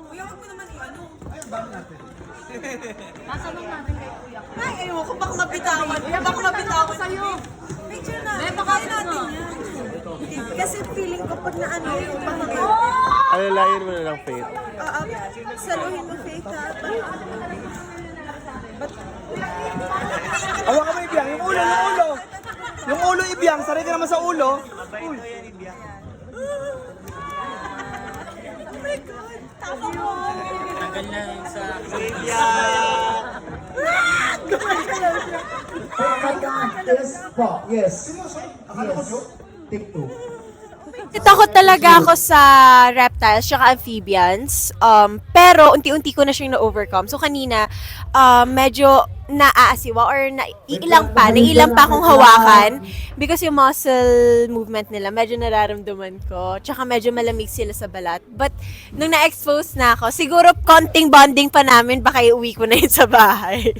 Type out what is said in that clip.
Kuya, wag mo naman i-ano. Natanong natin kay Kuya. Ay, ayoko, baka mapitawan. Baka mapitawan. Sa'yo. Picture na. Eh, baka Kaya natin yan. Kasi feeling ko pag naano, baka Alalayan mo na lang, Faith. saluhin mo faith ha. Hawa ka mo ibiyang, yung ulo, yung ulo. Yung ulo ibiyang, sarili naman sa ulo. Tama mo. Tagal na yun sa... Oh my God! Yes po, yes. Yes. Take two. Takot talaga ako sa reptiles tsaka amphibians. Pero unti-unti ko na siyang na-overcome. So kanina, medyo naaasiwa or naiilang pa akong hawakan because yung muscle movement nila, medyo nararamdaman ko. Tsaka medyo malamig sila sa balat. But nung na-expose na ako, siguro konting bonding pa namin, baka iuwi ko na yun sa bahay.